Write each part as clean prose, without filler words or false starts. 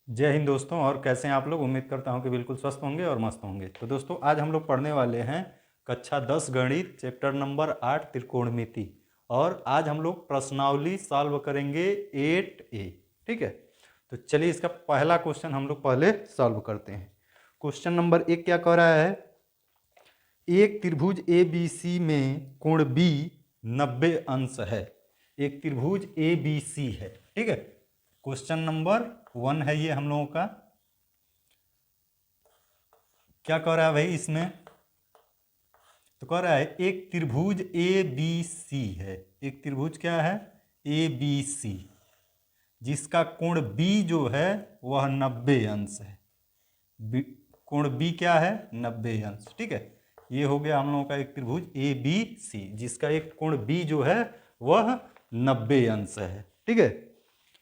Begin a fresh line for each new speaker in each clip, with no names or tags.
जय हिंद दोस्तों। और कैसे हैं आप लोग? उम्मीद करता हूं कि बिल्कुल स्वस्थ होंगे और मस्त होंगे। तो दोस्तों आज हम लोग पढ़ने वाले हैं कक्षा 10 गणित चैप्टर नंबर 8 त्रिकोणमिति। और आज हम लोग प्रश्नावली सॉल्व करेंगे 8A। ठीक है, तो चलिए इसका पहला क्वेश्चन हम लोग पहले सॉल्व करते हैं। क्वेश्चन नंबर 1 क्या कह रहा है? एक त्रिभुज ABC में कोण B 90 अंश है। एक त्रिभुज ABC है। ठीक है, क्वेश्चन नंबर 1 है ये हम लोगों का। क्या कह रहा है भाई इसमें? तो कह रहा है एक त्रिभुज ABC है। एक त्रिभुज क्या है? ABC, जिसका कोण B जो है वह 90 अंश है। कोण B क्या है? 90 अंश। ठीक है, ये हो गया हम लोगों का एक त्रिभुज ABC, जिसका एक कोण B जो है वह 90 अंश है। ठीक है,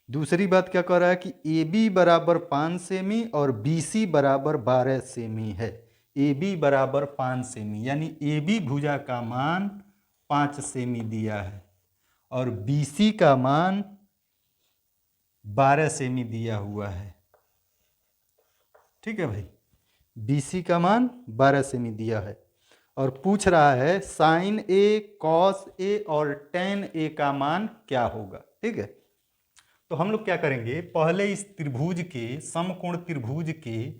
दूसरी बात क्या कह रहा है कि AB बराबर 5 सेमी और BC बराबर 12 सेमी है। AB बराबर 5 सेमी, यानी AB भुजा का मान 5 सेमी दिया है और BC का मान 12 सेमी दिया हुआ है। ठीक है भाई, BC का मान 12 सेमी दिया है और पूछ रहा है साइन A, कॉस A और टेन A का मान क्या होगा। ठीक है, तो हम लोग क्या करेंगे, पहले इस त्रिभुज के, समकोण त्रिभुज के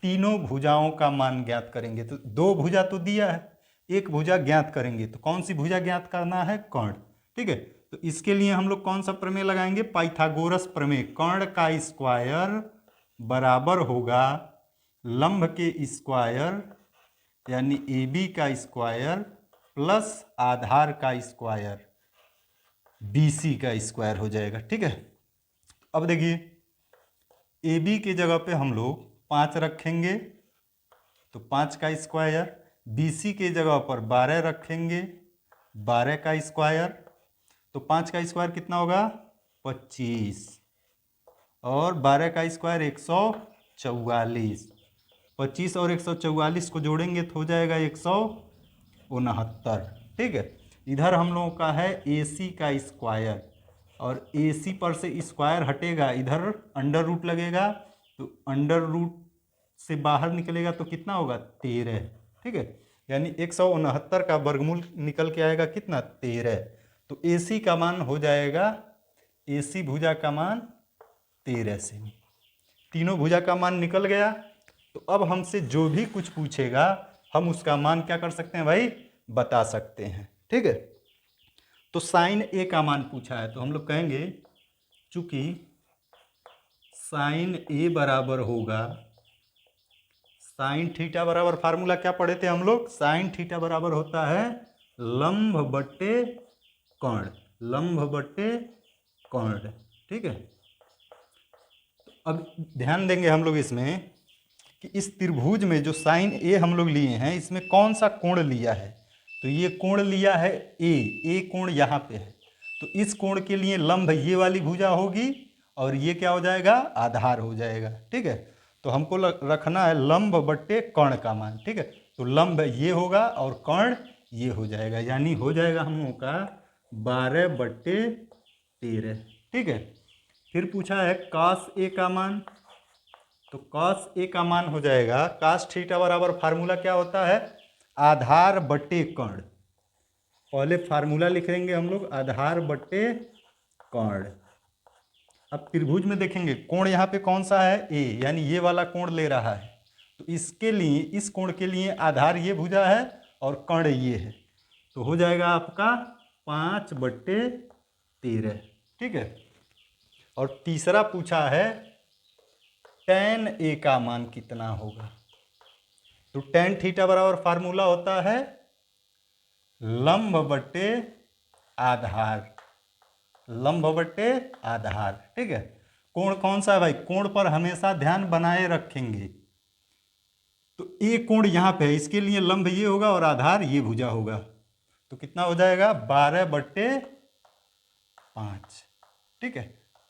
तीनों भुजाओं का मान ज्ञात करेंगे। तो दो भुजा तो दिया है, एक भुजा ज्ञात करेंगे। तो कौन सी भुजा ज्ञात करना है? कर्ण। ठीक है, तो इसके लिए हम लोग कौन सा प्रमेय लगाएंगे? पाइथागोरस प्रमेय। कर्ण का स्क्वायर बराबर होगा लंब के स्क्वायर यानी AB का स्क्वायर प्लस आधार का स्क्वायर BC का स्क्वायर हो जाएगा। ठीक है, अब देखिए AB की जगह पे हम लोग 5 रखेंगे तो 5 का स्क्वायर, BC की जगह पर 12 रखेंगे, 12 का स्क्वायर। तो 5 का स्क्वायर कितना होगा? 25 और 12 का स्क्वायर 144। 25 और 144 को जोड़ेंगे तो हो जाएगा 169। ठीक है, इधर हम लोगों का है AC का स्क्वायर और AC पर से स्क्वायर हटेगा, इधर अंडर रूट लगेगा तो अंडर रूट से बाहर निकलेगा तो कितना होगा? 13। ठीक है, यानी 169 का वर्गमूल निकल के आएगा कितना? 13। तो AC का मान हो जाएगा, AC भुजा का मान 13 सेमी। तीनों भुजा का मान निकल गया। तो अब हमसे जो भी कुछ पूछेगा हम उसका मान क्या कर सकते हैं भाई? बता सकते हैं। ठीक है, तो साइन A का मान पूछा है तो हम लोग कहेंगे चूंकि साइन A बराबर होगा, साइन थीटा बराबर, फार्मूला क्या पढ़े थे हम लोग? साइन थीटा बराबर होता है लंब बट्टे कर्ण। लंब बट्टे कर्ण। ठीक है, अब ध्यान देंगे हम लोग इसमें कि इस त्रिभुज में जो साइन A हम लोग लिए हैं इसमें कौन सा कोण लिया है? तो ये कोण लिया है A कोण यहाँ पे है। तो इस कोण के लिए लंब ये वाली भुजा होगी और ये क्या हो जाएगा? आधार हो जाएगा। ठीक है, तो हमको रखना है लंब बट्टे कर्ण का मान। ठीक है, तो लंब ये होगा और कर्ण ये हो जाएगा, यानी हो जाएगा हम लोगों का 12/13। ठीक है, फिर पूछा है cos A का मान। तो cos A का मान हो जाएगा cos थीटा बराबर, फार्मूला क्या होता है? आधार बट्टे कर्ण। पहले फार्मूला लिख लेंगे हम लोग, आधार बट्टे कर्ण। अब त्रिभुज में देखेंगे कोण यहाँ पे कौन सा है? A, यानी ये वाला कोण ले रहा है। तो इसके लिए, इस कोण के लिए आधार ये भुजा है और कर्ण ये है। तो हो जाएगा आपका 5/13। ठीक है, और तीसरा पूछा है tan A का मान कितना होगा? तो tan थीटा बराबर फार्मूला होता है लंब बट्टे आधार। लंब बट्टे आधार। ठीक है, कोण कौन सा है भाई? कोण पर हमेशा ध्यान बनाए रखेंगे। तो A कोण यहाँ पे है, इसके लिए लंब ये होगा और आधार ये भुजा होगा। तो कितना हो जाएगा? 12/5। ठीक है,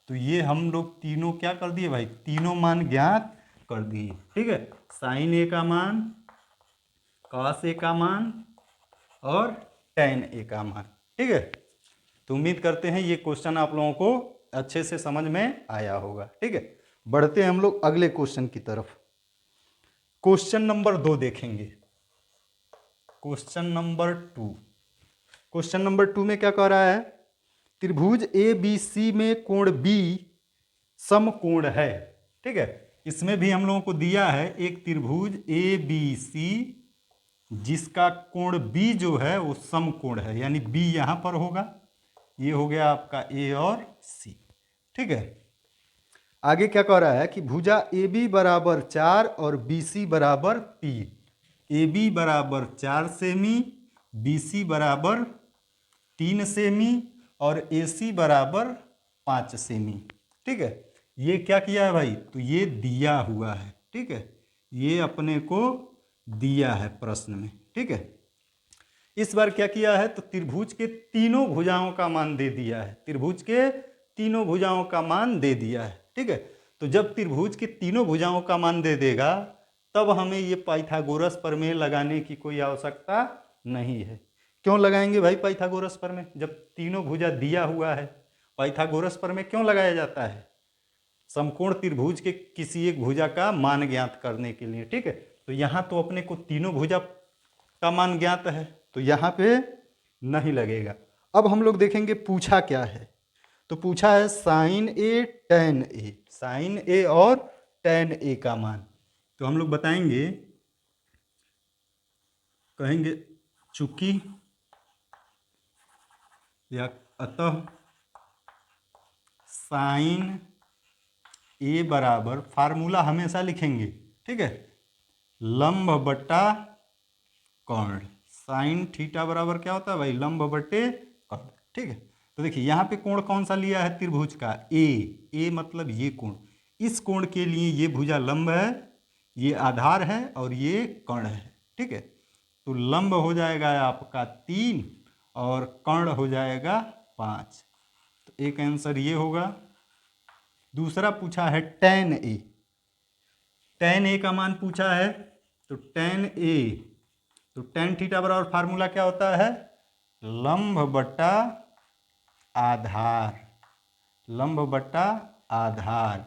तो ये हम लोग तीनों क्या कर दिए भाई? तीनों मान ज्ञात कर दिए। ठीक है, साइन A का मान, कॉस A का मान और tan A का मान। ठीक है, तो उम्मीद करते हैं ये क्वेश्चन आप लोगों को अच्छे से समझ में आया होगा। ठीक है, बढ़ते हैं हम लोग अगले क्वेश्चन की तरफ। क्वेश्चन नंबर 2 देखेंगे। क्वेश्चन नंबर 2, क्वेश्चन नंबर 2 में क्या कह रहा है, त्रिभुज ए बी सी में कोण बी समकोण है। ठीक है, इसमें भी हम लोगों को दिया है एक त्रिभुज ए बी सी जिसका कोण बी जो है वो समकोण है, यानी बी यहां पर होगा, ये हो गया आपका ए और सी। ठीक है, आगे क्या कह रहा है कि भुजा ए बी बराबर 4 और बी सी बराबर 3, ए बी बराबर 4 सेमी, बी सी बराबर 3 सेमी और ए सी बराबर 5 सेमी। ठीक है, ये क्या किया है भाई, तो ये दिया हुआ है। ठीक है, ये अपने को दिया है प्रश्न में। ठीक है, इस बार क्या किया है, तो त्रिभुज के तीनों भुजाओं का मान दे दिया है, त्रिभुज के तीनों भुजाओं का मान दे दिया है। ठीक है, तो जब त्रिभुज के तीनों भुजाओं का मान दे देगा तब हमें ये पाइथागोरस प्रमेय लगाने की कोई आवश्यकता नहीं है। क्यों लगाएंगे भाई पाइथागोरस प्रमेय, जब तीनों भुजा दिया हुआ है। पाइथागोरस प्रमेय क्यों लगाया जाता है, समकोण त्रिभुज के किसी एक भुजा का मान ज्ञात करने के लिए। ठीक है, तो यहां तो अपने को तीनों भुजा का मान ज्ञात है तो यहां पे नहीं लगेगा। अब हम लोग देखेंगे पूछा क्या है, तो पूछा है साइन ए टेन ए, साइन ए और टेन ए का मान। तो हम लोग बताएंगे, कहेंगे चूंकि या अतः साइन ए बराबर, फार्मूला हमेशा लिखेंगे। ठीक है, लंब बटा कर्ण, साइन थीटा बराबर क्या होता है भाई, लंब बटे कर्ण। ठीक है, तो देखिए यहाँ पे कोण कौन सा लिया है त्रिभुज का, ए मतलब ये कोण, इस कोण के लिए ये भुजा लंब है, ये आधार है और ये कर्ण है। ठीक है, तो लंब हो जाएगा आपका 3 और कर्ण हो जाएगा 5, तो एक आंसर ये होगा। दूसरा पूछा है टेन ए, टेन ए का मान पूछा है, तो टेन ए, तो टेन थीटा बराबर फार्मूला क्या होता है, लंब बटा आधार, लंब बटा आधार।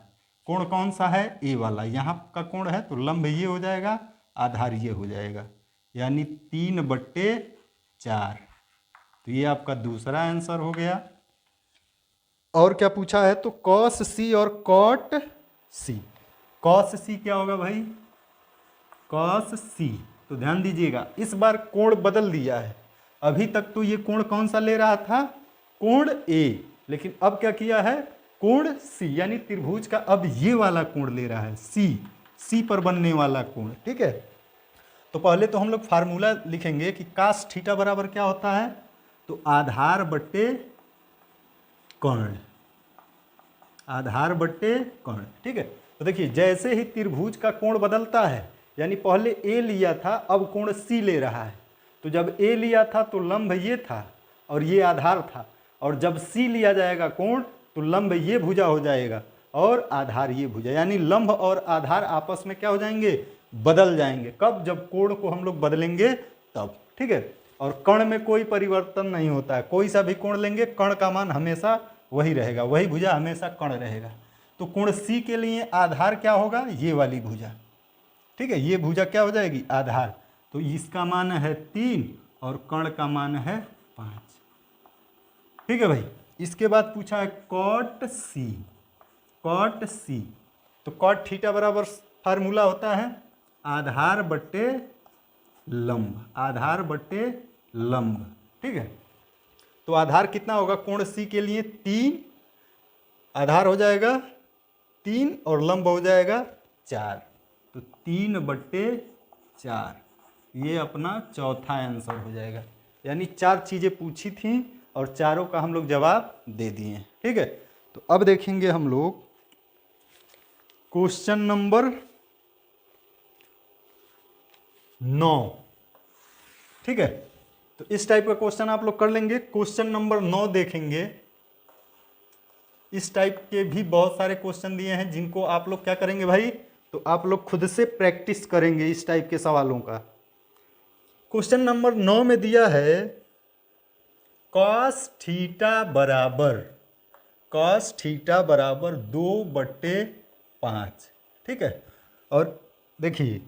कोण कौन सा है, ए वाला, यहाँ का कोण है तो लंब ये हो जाएगा, आधार ये हो जाएगा, यानी 3/4। तो ये आपका दूसरा आंसर हो गया। और क्या पूछा है, तो कॉस सी और कॉट सी। कॉस सी क्या होगा भाई, कॉस सी, तो ध्यान दीजिएगा इस बार कोण बदल दिया है। अभी तक तो ये कोण कौन सा ले रहा था, कोण ए, लेकिन अब क्या किया है, कोण सी, यानी त्रिभुज का अब ये वाला कोण ले रहा है, सी पर बनने वाला कोण। ठीक है, तो पहले तो हम लोग फार्मूला लिखेंगे कि कास थीटा बराबर क्या होता है, तो आधार बट्टे कर्ण, आधार बट्टे कर्ण। ठीक है, तो देखिए जैसे ही त्रिभुज का कोण बदलता है, यानी पहले ए लिया था अब कोण सी ले रहा है, तो जब ए लिया था तो लंब ये था और ये आधार था, और जब सी लिया जाएगा कोण तो लंब ये भुजा हो जाएगा और आधार ये भुजा, यानी लंब और आधार आपस में क्या हो जाएंगे, बदल जाएंगे। कब, जब कोण को हम लोग बदलेंगे तब। ठीक है, और कर्ण में कोई परिवर्तन नहीं होता है, कोई सा भी कोण लेंगे कर्ण का मान हमेशा वही रहेगा, वही भुजा हमेशा कर्ण रहेगा। तो कोण सी के लिए आधार क्या होगा, ये वाली भुजा। ठीक है, ये भुजा क्या हो जाएगी, आधार, तो इसका मान है 3 और कर्ण का मान है 5। ठीक है भाई, इसके बाद पूछा है कॉट सी, कॉट सी, तो कॉट थीटा बराबर फार्मूला होता है आधार बट्टे लंब, आधार बट्टे लंब। ठीक है, तो आधार कितना होगा कोण सी के लिए 3, आधार हो जाएगा 3 और लंब हो जाएगा 4, तो 3/4, ये अपना चौथा आंसर हो जाएगा। यानी 4 चीज़ें पूछी थी और चारों का हम लोग जवाब दे दिए। ठीक है, तो अब देखेंगे हम लोग क्वेश्चन नंबर 9। ठीक है, तो इस टाइप का क्वेश्चन आप लोग कर लेंगे। क्वेश्चन नंबर 9 देखेंगे, इस टाइप के भी बहुत सारे क्वेश्चन दिए हैं जिनको आप लोग क्या करेंगे भाई, तो आप लोग खुद से प्रैक्टिस करेंगे इस टाइप के सवालों का। क्वेश्चन नंबर 9 में दिया है कॉस थीटा बराबर 2/2 5। ठीक है, और देखिए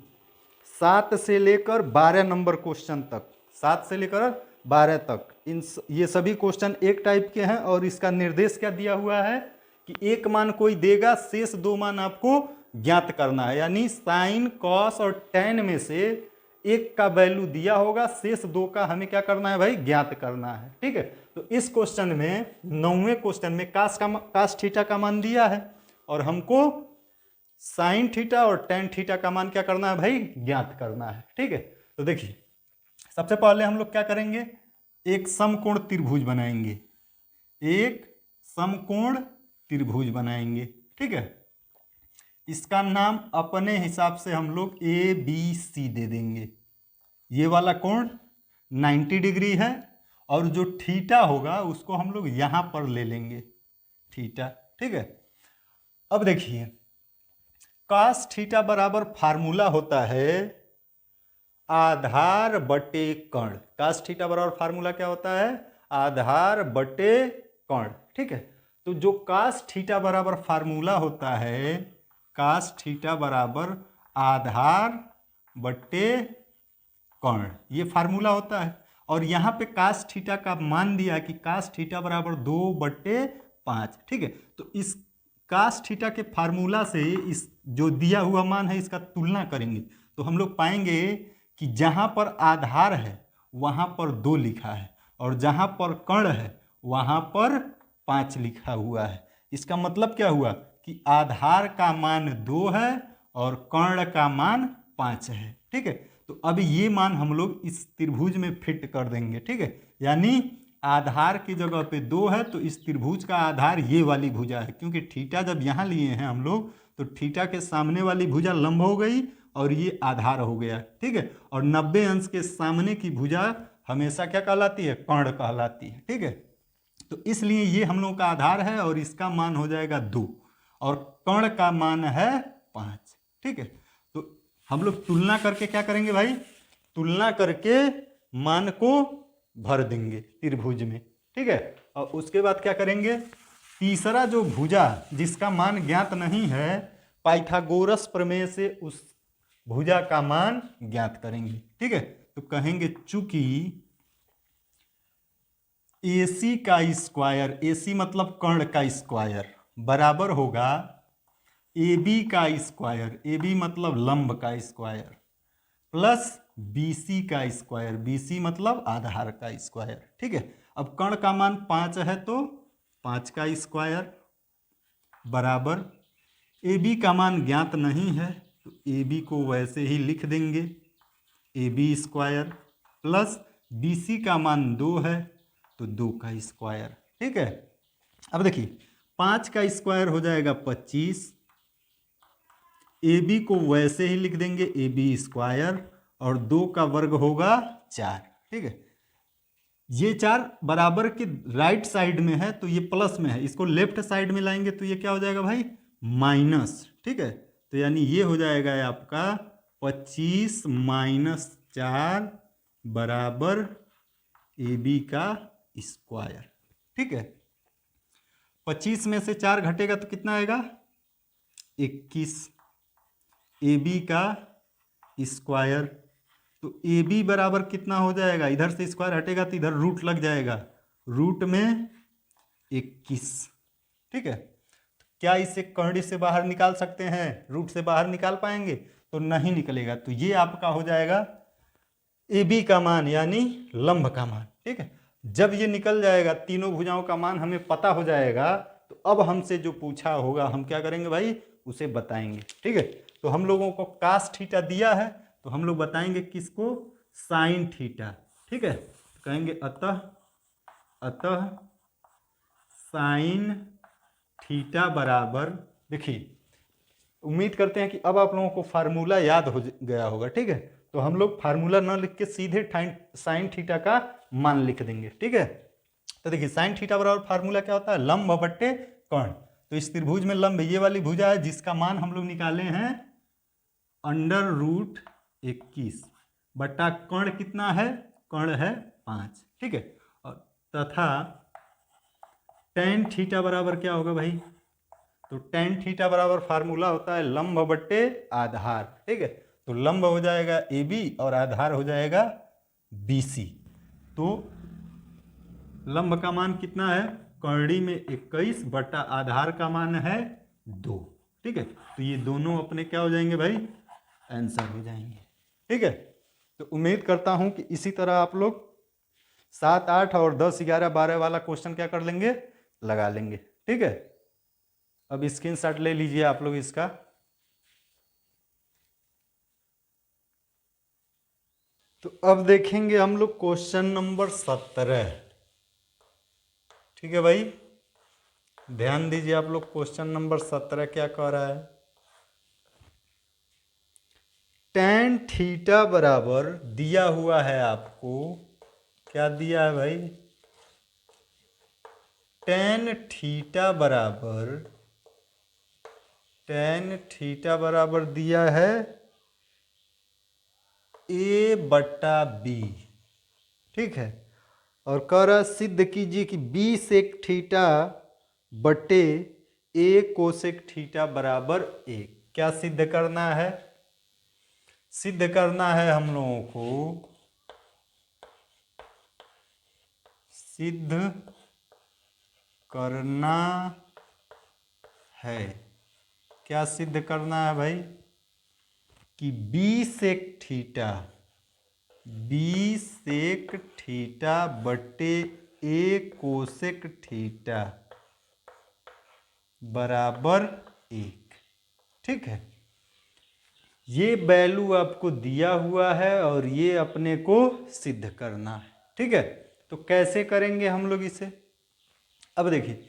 7 से लेकर 12 नंबर क्वेश्चन तक, 7 से लेकर 12 तक ये सभी क्वेश्चन एक टाइप के हैं, और इसका निर्देश क्या दिया हुआ है कि एक मान कोई देगा, शेष 2 मान आपको ज्ञात करना है। यानी साइन, कॉस और टैन में से एक का वैल्यू दिया होगा, शेष 2 का हमें क्या करना है भाई, ज्ञात करना है। ठीक है, तो इस क्वेश्चन में 9वें क्वेश्चन में कास थीटा का मान दिया है, और हमको साइन थीटा और टैन थीटा का मान क्या करना है भाई, ज्ञात करना है। ठीक है, तो देखिए सबसे पहले हम लोग क्या करेंगे, एक समकोण त्रिभुज बनाएंगे, एक समकोण त्रिभुज बनाएंगे। ठीक है, इसका नाम अपने हिसाब से हम लोग ABC दे देंगे। ये वाला कोण 90 डिग्री है, और जो थीटा होगा उसको हम लोग यहां पर ले लेंगे, थीटा। ठीक है, अब देखिए कास थीटा बराबर फार्मूला होता है आधार बटे कर्ण। कास थीटा बराबर फार्मूला क्या होता है, आधार बटे कर्ण। ठीक है, तो जो कास थीटा बराबर फार्मूला होता है, कास थीटा बराबर आधार बटे कर्ण, ये फार्मूला होता है। और यहाँ पे कास थीटा का मान दिया कि कास थीटा बराबर 2/5। ठीक है, तो इस कास थीटा के फार्मूला से इस जो दिया हुआ मान है इसका तुलना करेंगे, तो हम लोग पाएंगे कि जहाँ पर आधार है वहाँ पर 2 लिखा है, और जहाँ पर कर्ण है वहाँ पर 5 लिखा हुआ है। इसका मतलब क्या हुआ कि आधार का मान 2 है और कर्ण का मान 5 है। ठीक है, तो अब ये मान हम लोग इस त्रिभुज में फिट कर देंगे। ठीक है, यानी आधार की जगह पे 2 है, तो इस त्रिभुज का आधार ये वाली भुजा है, क्योंकि थीटा जब यहाँ लिए हैं हम लोग, तो थीटा के सामने वाली भुजा लंब हो गई और ये आधार हो गया। ठीक है, और 90 अंश के सामने की भुजा हमेशा क्या कहलाती है, कर्ण कहलाती है। ठीक है, तो इसलिए ये हम लोग का आधार है और इसका मान हो जाएगा 2, और कर्ण का मान है 5। ठीक है, तो हम लोग तुलना करके क्या करेंगे भाई, तुलना करके मान को भर देंगे त्रिभुज में। ठीक है, और उसके बाद क्या करेंगे, तीसरा जो भुजा जिसका मान ज्ञात नहीं है, पाइथागोरस प्रमेय से उस भुजा का मान ज्ञात करेंगे। ठीक है, तो कहेंगे चूंकि AC का स्क्वायर, AC मतलब कर्ण का स्क्वायर, बराबर होगा AB का स्क्वायर, AB मतलब लंब का स्क्वायर, प्लस BC का स्क्वायर, BC मतलब आधार का स्क्वायर। ठीक है, अब कर्ण का मान 5 है तो 5 का स्क्वायर, बराबर AB का मान ज्ञात नहीं है तो AB को वैसे ही लिख देंगे, AB स्क्वायर, प्लस BC का मान 2 है तो 2 का स्क्वायर। ठीक है, अब देखिए 5 का स्क्वायर हो जाएगा 25, AB को वैसे ही लिख देंगे AB स्क्वायर, और 2 का वर्ग होगा 4। ठीक है, ये 4 बराबर के राइट साइड में है तो ये प्लस में है, इसको लेफ्ट साइड में लाएंगे तो ये क्या हो जाएगा भाई, माइनस। ठीक है, तो यानी ये हो जाएगा आपका 25 - 4 बराबर AB का स्क्वायर। ठीक है, 25 में से 4 घटेगा तो कितना आएगा, 21, AB का स्क्वायर। तो AB बराबर कितना हो जाएगा, इधर से स्क्वायर हटेगा तो इधर रूट लग जाएगा, रूट में 21। ठीक है, क्या इसे कर्ण से बाहर निकाल सकते हैं, रूट से बाहर निकाल पाएंगे, तो नहीं निकलेगा। तो ये आपका हो जाएगा AB का मान, यानी लंब का मान। ठीक है, जब ये निकल जाएगा, तीनों भुजाओं का मान हमें पता हो जाएगा, तो अब हमसे जो पूछा होगा हम क्या करेंगे भाई, उसे बताएंगे। ठीक है, तो हम लोगों को कास थीटा दिया है तो हम लोग बताएंगे किसको, साइन थीटा। ठीक है, तो कहेंगे अतः साइन थीटा बराबर, देखिए उम्मीद करते हैं कि अब आप लोगों को फार्मूला याद हो गया होगा। ठीक है, तो हम लोग फार्मूला ना लिख के सीधे साइन थीटा का मान लिख देंगे। ठीक है, तो देखिए साइन थीटा बराबर फार्मूला क्या होता है, लंब बटे कर्ण। तो इस त्रिभुज में लंब ये वाली भुजा है जिसका मान हम लोग निकाले हैं √21 बटा कर्ण कितना है, कर्ण है 5। ठीक है, और तथा tan थीटा बराबर क्या होगा भाई, तो टेन थीटा बराबर फार्मूला होता है लंब बट्टे आधार, ठीक है। तो लंब हो जाएगा ए बी और आधार हो जाएगा बी सी। तो लंब का मान कितना है, करड़ी में 21 बटा आधार का मान है 2, ठीक है। तो ये दोनों अपने क्या हो जाएंगे भाई, आंसर हो जाएंगे, ठीक है। तो उम्मीद करता हूं कि इसी तरह आप लोग 7, 8 और 10, 11, 12 वाला क्वेश्चन क्या कर लेंगे, लगा लेंगे, ठीक है। अब स्क्रीनशॉट ले लीजिए आप लोग इसका। तो अब देखेंगे हम लोग क्वेश्चन नंबर 17, ठीक है भाई। ध्यान दीजिए आप लोग, क्वेश्चन नंबर 17 क्या कह रहा है। टेन थीटा बराबर दिया हुआ है आपको, क्या दिया है भाई, टेन थीटा बराबर दिया है ए बटा बी, ठीक है। और कह रहा सिद्ध कीजिए कि बी सेक थीटा बटे ए कोसेक थीटा बराबर 1। क्या सिद्ध करना है, सिद्ध करना है हम लोगों को, सिद्ध करना है, क्या सिद्ध करना है भाई, कि बी सेक थीटा बटे ए कोसेक थीटा बराबर 1, ठीक है। ये वैल्यू आपको दिया हुआ है और ये अपने को सिद्ध करना है, ठीक है। तो कैसे करेंगे हम लोग इसे, अब देखिए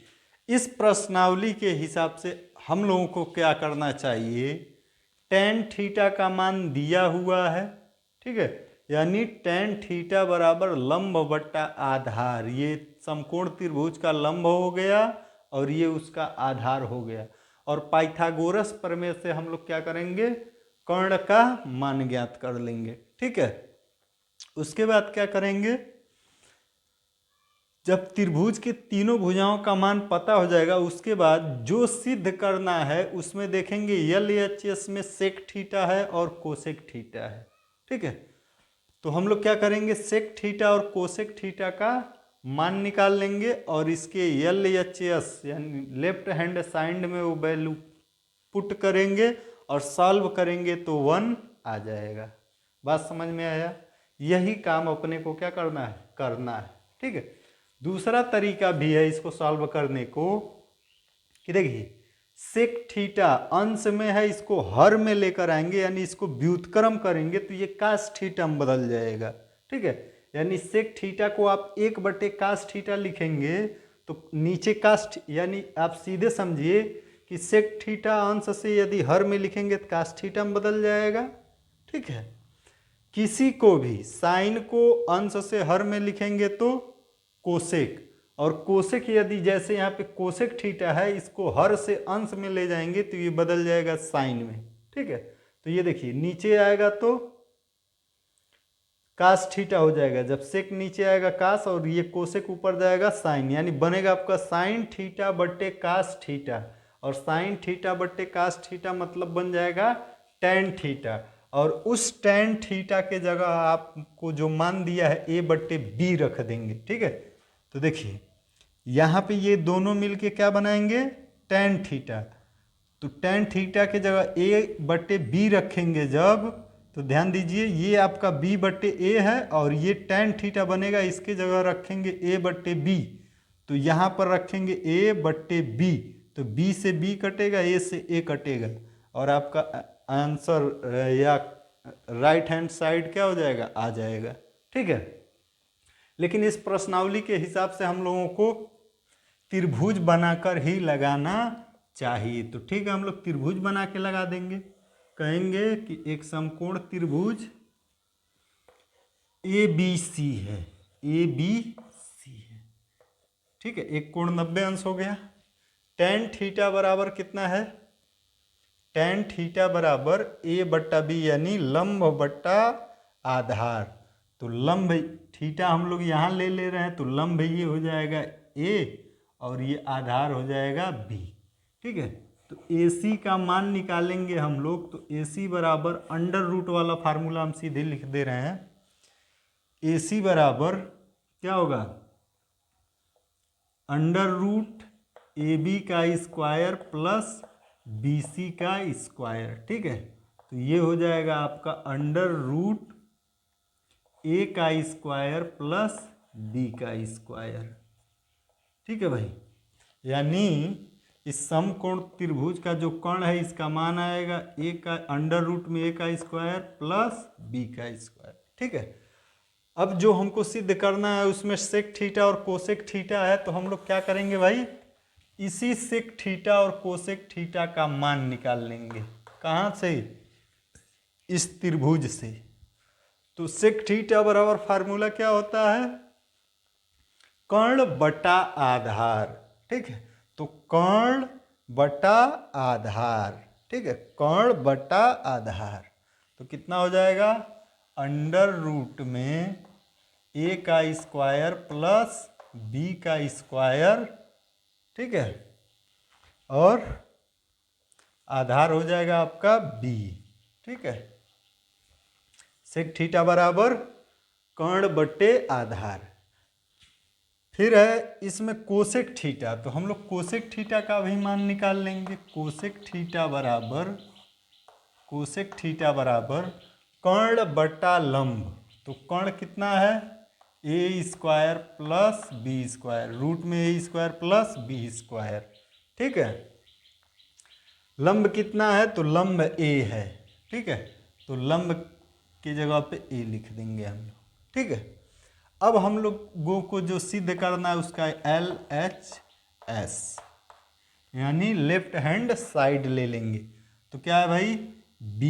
इस प्रश्नावली के हिसाब से हम लोगों को क्या करना चाहिए, टेन थीटा का मान दिया हुआ है, ठीक है, यानी टेन थीटा बराबर लंब बट्टा आधार, ये समकोण त्रिभुज का लंब हो गया और ये उसका आधार हो गया। और पाइथागोरस प्रमेय से हम लोग क्या करेंगे, कर्ण का मान ज्ञात कर लेंगे, ठीक है। उसके बाद क्या करेंगे, जब त्रिभुज के तीनों भुजाओं का मान पता हो जाएगा, उसके बाद जो सिद्ध करना है उसमें देखेंगे LHS में सेक थीटा है और कोसेक थीटा है, ठीक है। तो हम लोग क्या करेंगे, सेक थीटा और कोसेक थीटा का मान निकाल लेंगे और इसके LHS यानी लेफ्ट हैंड साइड में वो वैल्यू पुट करेंगे और सॉल्व करेंगे तो 1 आ जाएगा। बात समझ में आया, यही काम अपने को क्या करना है, ठीक है। दूसरा तरीका भी है इसको सॉल्व करने को, कि देखिए सेक थीटा अंश में है, इसको हर में लेकर आएंगे यानी इसको व्युत्क्रम करेंगे तो ये कास थीटा में बदल जाएगा, ठीक है। यानी सेक थीटा को आप 1 बटे कास थीटा लिखेंगे तो नीचे कास, यानी आप सीधे समझिए कि सेक थीटा अंश से यदि हर में लिखेंगे तो कास थीटा में बदल जाएगा, ठीक है। किसी को भी साइन को अंश से हर में लिखेंगे तो कोसेक, और कोसेक यदि जैसे यहाँ पे कोसेक थीटा है इसको हर से अंश में ले जाएंगे तो ये बदल जाएगा साइन में, ठीक है। तो ये देखिए नीचे आएगा तो कास थीटा हो जाएगा, जब सेक नीचे आएगा कास और ये कोसेक ऊपर जाएगा साइन, यानी बनेगा आपका साइन थीटा बट्टे कास थीटा, और साइन थीटा बट्टे कास थीटा मतलब बन जाएगा टेन थीटा, और उस टेन थीटा के जगह आपको जो मान दिया है ए बट्टे बी रख देंगे, ठीक है। तो देखिए यहाँ पे ये दोनों मिलके क्या बनाएंगे, टेन थीटा, तो टेन थीटा के जगह ए बट्टे बी रखेंगे जब, तो ध्यान दीजिए ये आपका बी बट्टे ए है और ये टेन थीटा बनेगा, इसके जगह रखेंगे ए बट्टे बी, तो यहाँ पर रखेंगे ए बट्टे बी, तो बी से बी कटेगा, ए से ए कटेगा, और आपका आंसर या राइट हैंड साइड क्या हो जाएगा, आ जाएगा, ठीक है। लेकिन इस प्रश्नावली के हिसाब से हम लोगों को त्रिभुज बनाकर ही लगाना चाहिए, तो ठीक है हम लोग त्रिभुज बना के लगा देंगे। कहेंगे कि एक समकोण त्रिभुज ABC है, ABC है, ठीक है। एक कोण 90 अंश हो गया। टेन थीटा बराबर कितना है, टेन थीटा बराबर ए बट्टा बी यानी लंब बट्टा आधार, तो लंब थीटा हम लोग यहाँ ले रहे हैं तो लंब ये हो जाएगा ए और ये आधार हो जाएगा बी, ठीक है। तो AC का मान निकालेंगे हम लोग, तो AC बराबर अंडर रूट वाला फार्मूला हम सीधे लिख दे रहे हैं। AC बराबर क्या होगा, अंडर रूट AB का स्क्वायर प्लस BC का स्क्वायर। ठीक है, तो ये हो जाएगा आपका अंडर रूट A का स्क्वायर प्लस B का स्क्वायर। ठीक है भाई, यानी इस समकोण त्रिभुज का जो कर्ण है इसका मान आएगा A का अंडर रूट में A का स्क्वायर प्लस B का स्क्वायर। ठीक है, अब जो हमको सिद्ध करना है उसमें सेक थीटा और कोसेक थीटा है, तो हम लोग क्या करेंगे भाई, इसी सेक थीटा और कोसेक थीटा का मान निकाल लेंगे। कहाँ से, इस त्रिभुज से। तो सेक थीटा बराबर फार्मूला क्या होता है, कर्ण बटा आधार। ठीक है, तो कर्ण बटा आधार। ठीक है, कर्ण बटा आधार, तो कितना हो जाएगा, अंडर रूट में A का स्क्वायर प्लस B का स्क्वायर। ठीक है, और आधार हो जाएगा आपका B। ठीक है, सेक थीटा बराबर कर्ण बटे आधार। फिर है इसमें कोसेक थीटा, तो हम लोग कोसेक थीटा का भी मान निकाल लेंगे। कोसेक थीटा बराबर कर्ण बटा लंब, तो कर्ण कितना है, A square plus B square, root में A square plus B square. ठीक है, लंब कितना है, तो लंब A है। ठीक है, तो लंब की जगह पे A लिख देंगे हम लोग। ठीक है, अब हम लोगों को जो सिद्ध करना है उसका LHS, यानी लेफ्ट हैंड साइड ले लेंगे। तो क्या है भाई, B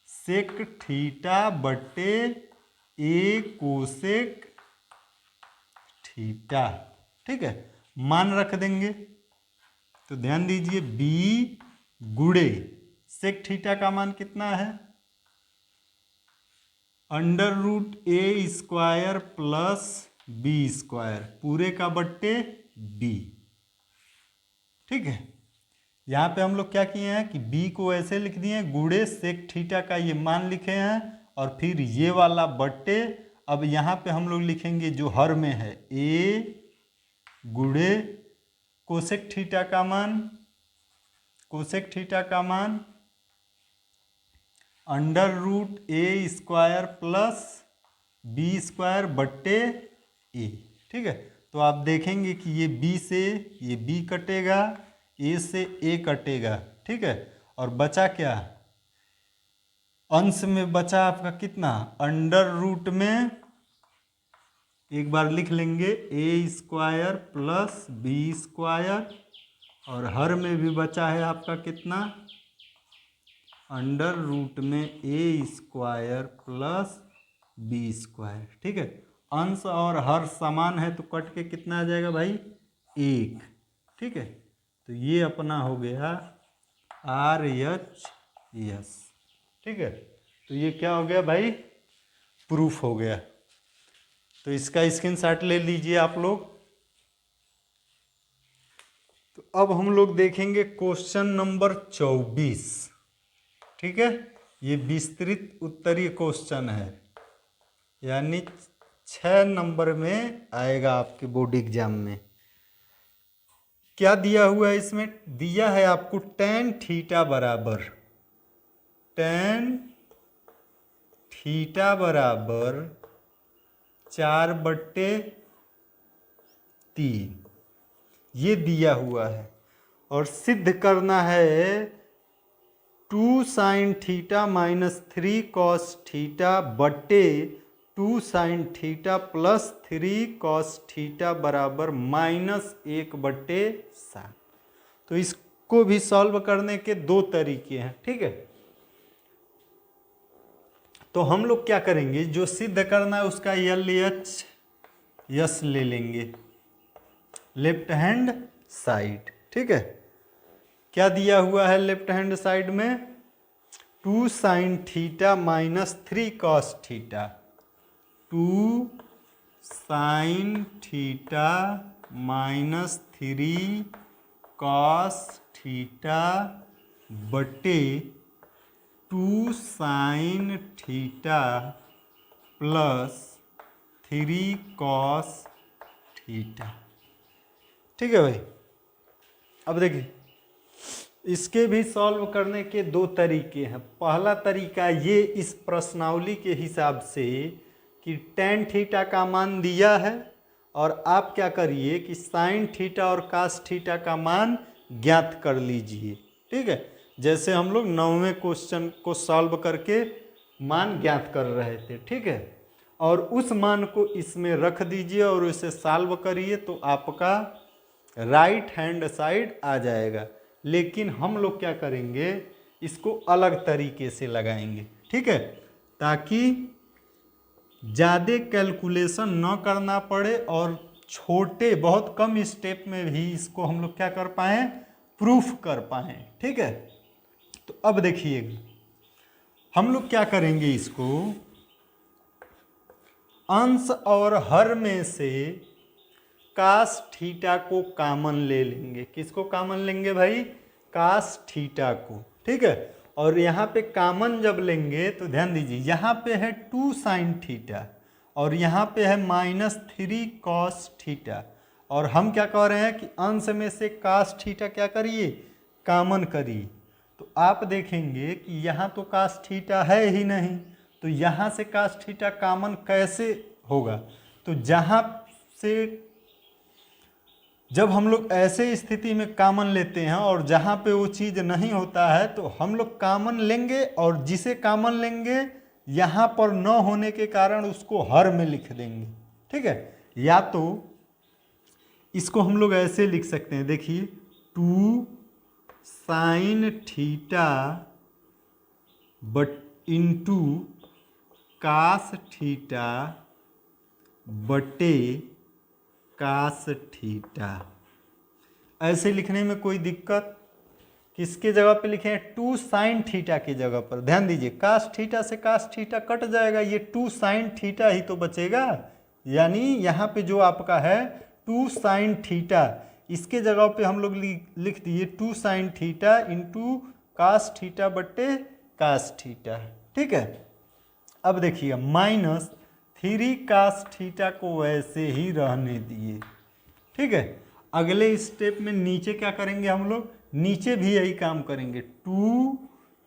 सेक थीटा बटे A कोसेक थीटा। ठीक है, मान रख देंगे, तो ध्यान दीजिए B गुणे सेक थीटा का मान कितना है, under root A square plus B square पूरे का बट्टे B। ठीक है, यहाँ पे हम लोग क्या किए हैं कि B को ऐसे लिख दिए गुणे सेक थीटा का ये मान लिखे हैं, और फिर ये वाला बट्टे, अब यहाँ पे हम लोग लिखेंगे जो हर में है A गुणे कोसेक थीटा का मान, कोसेक थीटा का मान under root A square plus B square बट्टे A। ठीक है, तो आप देखेंगे कि ये B से ये B कटेगा, A से A कटेगा। ठीक है, और बचा क्या, अंश में बचा आपका कितना, अंडर रूट में एक बार लिख लेंगे A square plus B square, और हर में भी बचा है आपका कितना, अंडर रूट में A square plus B square. ठीक है, अंश और हर समान है तो कट के कितना आ जाएगा भाई, 1। ठीक है, तो ये अपना हो गया RHS। ठीक है, तो ये क्या हो गया भाई, प्रूफ हो गया। तो इसका स्क्रीनशॉट ले लीजिए आप लोग। तो अब हम लोग देखेंगे क्वेश्चन नंबर 24। ठीक है, ये विस्तृत उत्तरीय क्वेश्चन है, यानी 6 नंबर में आएगा आपके बोर्ड एग्जाम में। क्या दिया हुआ है इसमें, दिया है आपको tan थीटा बराबर 4/3 ये दिया हुआ है, और सिद्ध करना है 2 sin theta minus 3 cos theta बटे 2 sin theta plus 3 cos theta बराबर -1/7। तो इसको भी सॉल्व करने के 2 तरीके हैं। ठीक है, तो हम लोग क्या करेंगे, जो सिद्ध करना है उसका LHS ले लेंगे, लेफ्ट हैंड साइड। ठीक है, क्या दिया हुआ है लेफ्ट हैंड साइड में, 2 sin theta minus 3 cos theta, 2 sin theta minus 3 cos theta बटे 2 sine theta plus 3 cos theta. ठीक है भाई। अब देखिए इसके भी सॉल्व करने के दो तरीके हैं। पहला तरीका ये इस प्रश्नावली के हिसाब से कि टेन थीटा का मान दिया है और आप क्या करिए कि साइन थीटा और कास थीटा का मान ज्ञात कर लीजिए। ठीक है, जैसे हम लोग 9वें क्वेश्चन को सॉल्व करके मान ज्ञात कर रहे थे। ठीक है, और उस मान को इसमें रख दीजिए और इसे सॉल्व करिए तो आपका राइट हैंड साइड आ जाएगा। लेकिन हम लोग क्या करेंगे, इसको अलग तरीके से लगाएंगे। ठीक है, ताकि ज़्यादा कैलकुलेशन न करना पड़े और छोटे बहुत कम स्टेप में भी इसको हम लोग क्या कर पाएँ, प्रूफ कर पाएँ। ठीक है, तो अब देखिएगा हम लोग क्या करेंगे, इसको अंश और हर में से कास थीटा को कॉमन ले लेंगे। किसको कॉमन लेंगे भाई, कास थीटा को। ठीक है, और यहाँ पे कॉमन जब लेंगे तो ध्यान दीजिए यहाँ पे है 2 साइन थीटा और यहाँ पे है -3 कॉस थीटा, और हम क्या कह रहे हैं कि अंश में से कास थीटा क्या करिए, कॉमन करिए। तो आप देखेंगे कि यहाँ तो कास थीटा है ही नहीं, तो यहाँ से कास थीटा कॉमन कैसे होगा। तो जहाँ से जब हम लोग ऐसे स्थिति में कॉमन लेते हैं और जहाँ पे वो चीज़ नहीं होता है तो हम लोग कॉमन लेंगे, और जिसे कॉमन लेंगे यहाँ पर न होने के कारण उसको हर में लिख देंगे। ठीक है, या तो इसको हम लोग ऐसे लिख सकते हैं, देखिए 2 साइन थीटा बट इंटू कास थीटा बटे कास थीटा। ऐसे लिखने में कोई दिक्कत, किसके जगह पे लिखे हैं, 2 साइन थीटा की जगह पर। ध्यान दीजिए कास थीटा से कास थीटा कट जाएगा, ये 2 साइन थीटा ही तो बचेगा। यानी यहाँ पे जो आपका है 2 साइन थीटा, इसके जगह पे हम लोग लिख दिए 2 sine theta into cos theta बटे कास थीटा। ठीक है, अब देखिए -3 कास थीटा को वैसे ही रहने दिए। ठीक है, अगले स्टेप में नीचे क्या करेंगे हम लोग, नीचे भी यही काम करेंगे, 2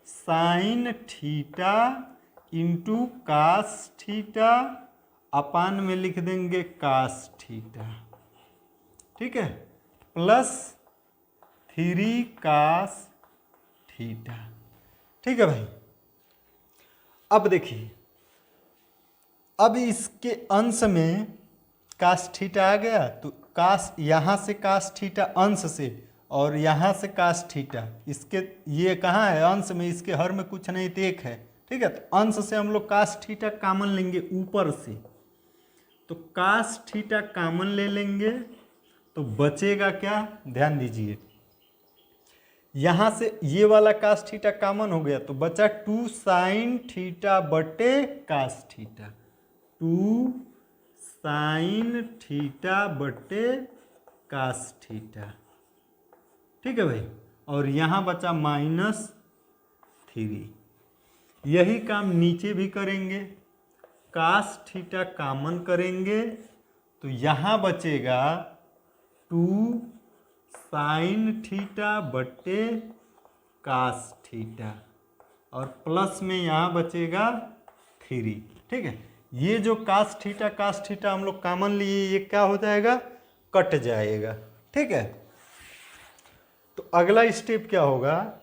sine theta into cos theta upon में लिख देंगे कास थीटा। ठीक है, प्लस 3 कास थीटा। ठीक है भाई। अब देखिए अब इसके अंश में कास थीटा आ गया, तो कास यहाँ से कास थीटा अंश से और यहाँ से कास थीटा, इसके ये कहाँ है अंश में, इसके हर में कुछ नहीं तो एक है। ठीक है, तो अंश से हम लोग कास थीटा कॉमन लेंगे ऊपर से, तो कास थीटा कॉमन ले लेंगे तो बचेगा क्या, ध्यान दीजिए यहाँ से ये वाला कास थीटा कॉमन हो गया तो बचा 2 साइन थीटा बटे कास थीटा, 2 साइन थीटा बटे कास थीटा। ठीक है भाई, और यहाँ बचा -3। यही काम नीचे भी करेंगे, कास थीटा कॉमन करेंगे तो यहाँ बचेगा 2 साइन थीटा बटे कास थीटा और प्लस में यहाँ बचेगा 3। ठीक है, ये जो कास थीटा हम लोग कॉमन लिए, ये क्या हो जाएगा, कट जाएगा। ठीक है, तो अगला स्टेप क्या होगा,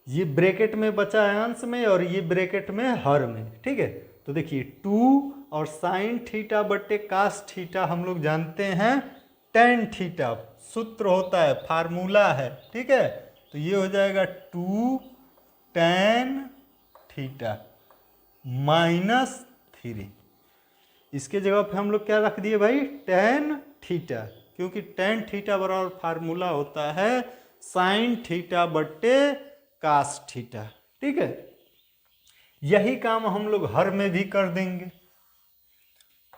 ये ब्रैकेट में बचा है अंश में और ये ब्रैकेट में हर में। ठीक है, तो देखिए 2 और साइन थीटा बटे कास थीटा हम लोग जानते हैं टेन थीटा सूत्र होता है, फार्मूला है। ठीक है, तो ये हो जाएगा 2 टेन थीटा -3। इसके जगह पे हम लोग क्या रख दिए भाई, टेन थीटा, क्योंकि टेन थीटा बराबर फार्मूला होता है साइन थीटा बटे कास थीटा। ठीक है, यही काम हम लोग हर में भी कर देंगे,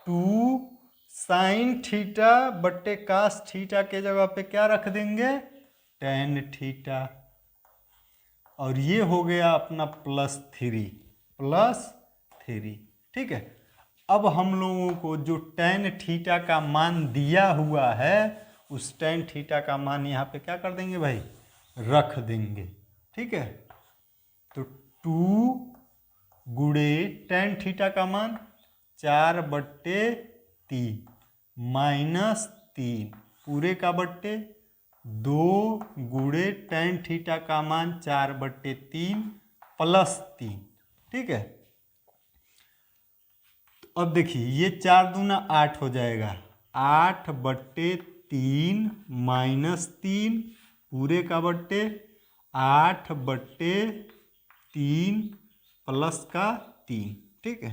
2 साइन थीटा बटे कास थीटा के जगह पे क्या रख देंगे, tan थीटा, और ये हो गया अपना +3, ठीक है। अब हम लोगों को जो tan थीटा का मान दिया हुआ है उस tan थीटा का मान यहाँ पे क्या कर देंगे भाई, रख देंगे, ठीक है। तो 2 गुणे tan थीटा का मान 4/3 -3 पूरे का बट्टे 2 गुणे tan थीटा का मान 4/3 +3, ठीक है। तो अब देखिए ये 4 दूना 8 हो जाएगा, 8/3 -3 पूरे का बट्टे 8/3 +3, ठीक है।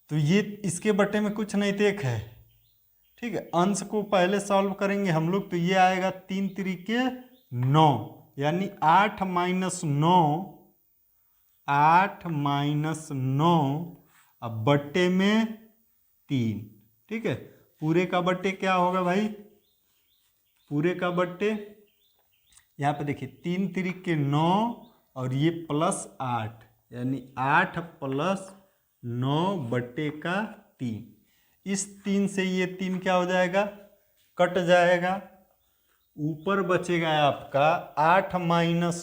तो ये इसके बट्टे में कुछ नहीं तो 1 है, ठीक है। अंश को पहले सॉल्व करेंगे हम लोग, तो ये आएगा 3 त्रिके 9, यानी 8 - 9, 8 - 9 अब बट्टे में 3, ठीक है। पूरे का बट्टे क्या होगा भाई, पूरे का बट्टे यहाँ पे देखिए 3 त्रिके 9 और ये +8, यानी 8 + 9/3। इस 3 से ये 3 क्या हो जाएगा, कट जाएगा। ऊपर बचेगा आपका 8 -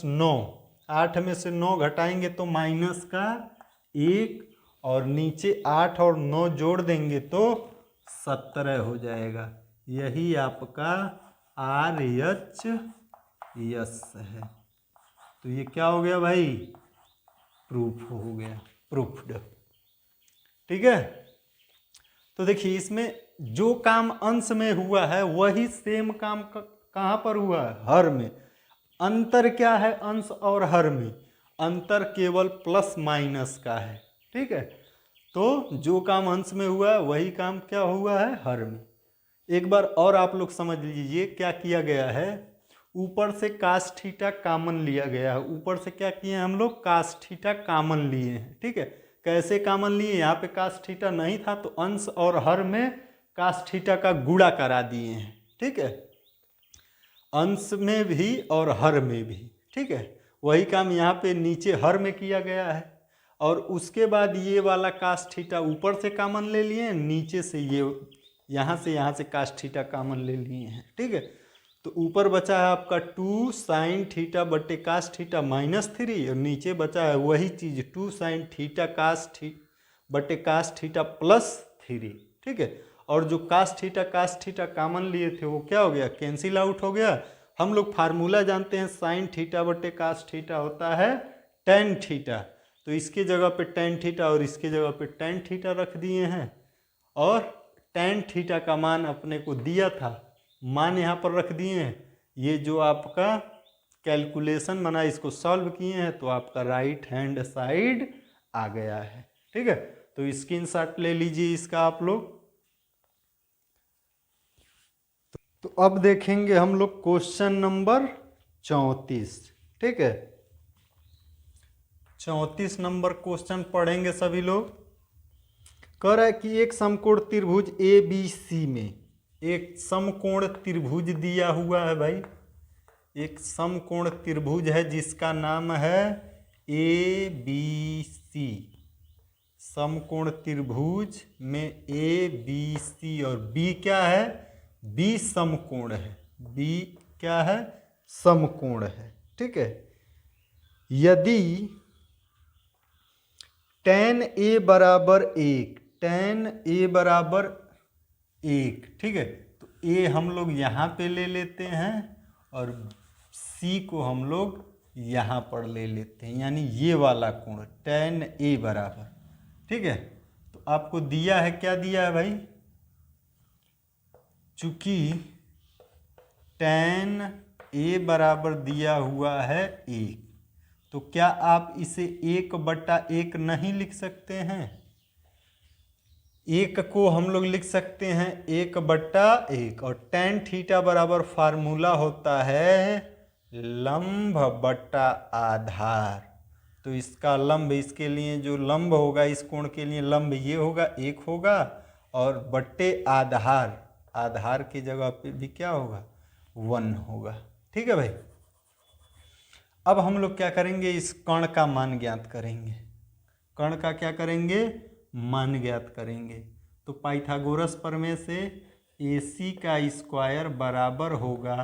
9, 8 में से 9 घटाएंगे तो -1, और नीचे 8 और 9 जोड़ देंगे तो 17 हो जाएगा। यही आपका RHS है। तो ये क्या हो गया भाई, प्रूफ हो गया, प्रूफ्ड, ठीक है। तो देखिए इसमें जो काम अंश में हुआ है वही सेम काम कहाँ पर हुआ है, हर में। अंतर क्या है अंश और हर में, अंतर केवल +- का है, ठीक है। तो जो काम अंश में हुआ है वही काम क्या हुआ है हर में। एक बार और आप लोग समझ लीजिए क्या किया गया है, ऊपर से cos थीटा कामन लिया गया है। ऊपर से क्या किए हैं हम लोग, cos थीटा कामन लिए हैं, ठीक है। कैसे कामन लिए, यहाँ पे cos थीटा नहीं था तो अंश और हर में cos थीटा का गुणा करा दिए हैं, ठीक है। अंश में भी और हर में भी, ठीक है। वही काम यहाँ पे नीचे हर में किया गया है, और उसके बाद ये वाला cos थीटा ऊपर से कामन ले लिए हैं, नीचे से ये यहाँ से cos थीटा कामन ले लिए हैं, ठीक है। तो ऊपर बचा है आपका 2 sin थीटा बटे cos थीटा -3, और नीचे बचा है वही चीज़ 2 sin थीटा बटे cos थीटा +3, ठीक है। और जो cos थीटा कामन लिए थे वो क्या हो गया, कैंसिल आउट हो गया। हम लोग फार्मूला जानते हैं, sin थीटा बटे cos थीटा होता है tan थीटा, तो इसके जगह पे tan थीटा और इसके जगह पे tan थीटा रख दिए हैं, और tan थीटा का मान अपने को दिया था, मान यहाँ पर रख दिए हैं। ये जो आपका कैलकुलेशन बना इसको सॉल्व किए हैं तो आपका राइट हैंड साइड आ गया है, ठीक है। तो स्क्रीनशॉट ले लीजिए इसका आप लोग। तो अब देखेंगे हम लोग क्वेश्चन नंबर 34, ठीक है। 34 नंबर क्वेश्चन पढ़ेंगे सभी लोग। कह रहा है कि एक समकोण त्रिभुज ABC में एक समकोण त्रिभुज दिया हुआ है भाई, एक समकोण त्रिभुज है जिसका नाम है ABC। समकोण त्रिभुज में ABC और B क्या है, B समकोण है, B क्या है, समकोण है, ठीक है। यदि tan A बराबर 1, tan A बराबर 1, ठीक है। तो A हम लोग यहाँ पे ले लेते हैं और C को हम लोग यहाँ पर ले लेते हैं, यानी ये वाला कोण tan A बराबर, ठीक है। तो आपको दिया है, क्या दिया है भाई, चूंकि tan A बराबर दिया हुआ है 1, तो क्या आप इसे 1/1 नहीं लिख सकते हैं। 1 को हम लोग लिख सकते हैं 1/1, और tan थीटा बराबर फार्मूला होता है लंब बटा आधार। तो इसका लंब, इसके लिए जो लंब होगा इस कोण के लिए लंब ये होगा 1 होगा, और बट्टे आधार, आधार की जगह पे भी क्या होगा 1 होगा। ठीक है भाई। अब हम लोग क्या करेंगे, इस कण का मान ज्ञात करेंगे। कण का क्या करेंगे, मान ज्ञात करेंगे। तो पाइथागोरस प्रमेय से AC का स्क्वायर बराबर होगा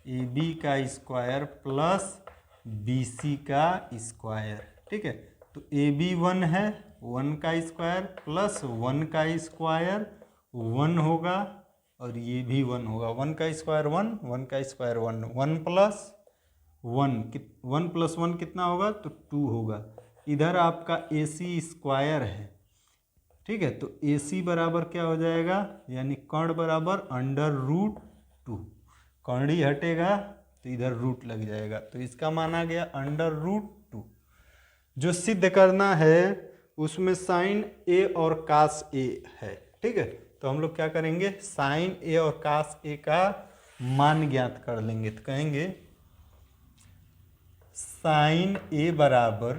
AB का स्क्वायर प्लस BC का स्क्वायर। ठीक है, तो AB 1 है, 1 का स्क्वायर प्लस 1 का स्क्वायर 1 होगा, और ये भी 1 होगा। 1 का स्क्वायर 1, 1 का स्क्वायर 1, 1 प्लस 1 प्लस 1 कितना होगा, तो 2 होगा। इधर आपका AC स्क्वायर है। ठीक है, तो AC बराबर क्या हो जाएगा, यानी कर्ण बराबर √2। कर्ण ही हटेगा तो इधर रूट लग जाएगा, तो इसका माना गया √2। जो सिद्ध करना है उसमें साइन A और कास A है। ठीक है, तो हम लोग क्या करेंगे, साइन A और कास A का मान ज्ञात कर लेंगे। तो कहेंगे साइन A बराबर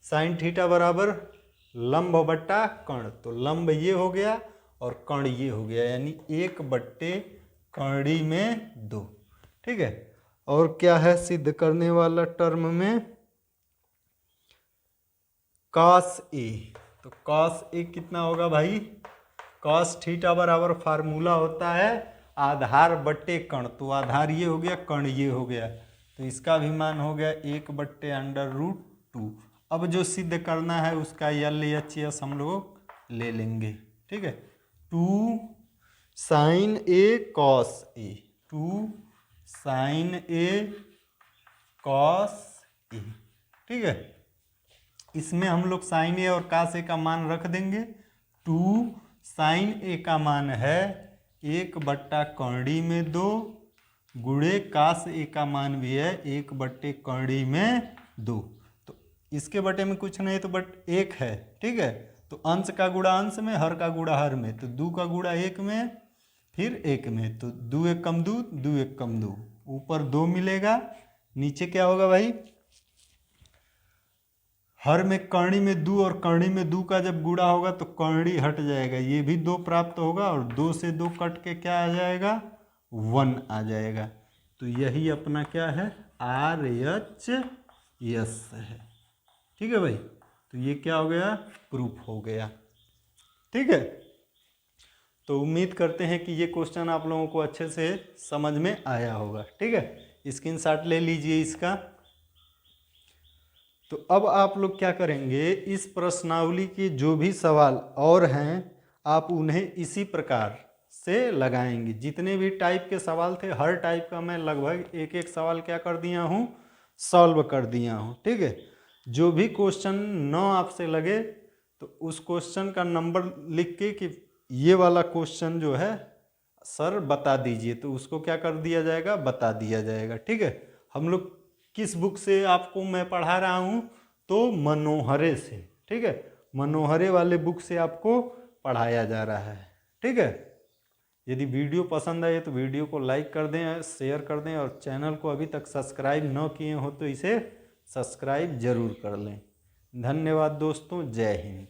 साइन थीटा बराबर लंब बट्टा कर्ण। तो लंब ये हो गया और कर्ण ये हो गया, यानी 1/कर्णी में 2। ठीक है, और क्या है सिद्ध करने वाला टर्म में, कॉस A। तो कॉस A कितना होगा भाई, कॉस थीटा बराबर फार्मूला होता है आधार बट्टे कर्ण। तो आधार ये हो गया, कर्ण ये हो गया, तो इसका भी मान हो गया 1/√2। अब जो सिद्ध करना है उसका LHS हम लोग ले लेंगे। ठीक है, 2 sine A cos A, 2 sine A cos A। ठीक है, इसमें हम लोग साइन A और कास A का मान रख देंगे। 2 साइन A का मान है 1/कर्णी में 2 गुणे कास A का मान भी है 1/कर्णी में 2। तो इसके बटे में कुछ नहीं तो बट 1 है। ठीक है, तो अंश का गुणा अंश में, हर का गुणा हर में, तो 2 का गुणा 1 में, फिर 1 में, तो 2 1 कम 2, 2 1 कम 2, ऊपर 2 मिलेगा, नीचे क्या होगा भाई, हर में कर्णी में 2 और कर्णी में 2 का जब गुणा होगा तो कर्णी हट जाएगा, ये भी 2 प्राप्त होगा, और 2 से 2 कट के क्या आ जाएगा, 1 आ जाएगा। तो यही अपना क्या है, RHS है। ठीक है भाई, तो ये क्या हो गया, प्रूफ हो गया। ठीक है, तो उम्मीद करते हैं कि ये क्वेश्चन आप लोगों को अच्छे से समझ में आया होगा। ठीक है, स्क्रीनशॉट ले लीजिए इसका। तो अब आप लोग क्या करेंगे, इस प्रश्नावली के जो भी सवाल और हैं आप उन्हें इसी प्रकार से लगाएंगे। जितने भी टाइप के सवाल थे हर टाइप का मैं लगभग एक एक सवाल क्या कर दिया हूँ, सॉल्व कर दिया हूँ। ठीक है, जो भी क्वेश्चन न आपसे लगे तो उस क्वेश्चन का नंबर लिख के कि ये वाला क्वेश्चन जो है सर बता दीजिए, तो उसको क्या कर दिया जाएगा, बता दिया जाएगा। ठीक है, हम लोग किस बुक से आपको मैं पढ़ा रहा हूँ, तो मनोहरे से। ठीक है, मनोहरे वाले बुक से आपको पढ़ाया जा रहा है। ठीक है, यदि वीडियो पसंद आए तो वीडियो को लाइक कर दें, शेयर कर दें, और चैनल को अभी तक सब्सक्राइब न किए हो तो इसे सब्सक्राइब जरूर कर लें। धन्यवाद दोस्तों, जय हिंद।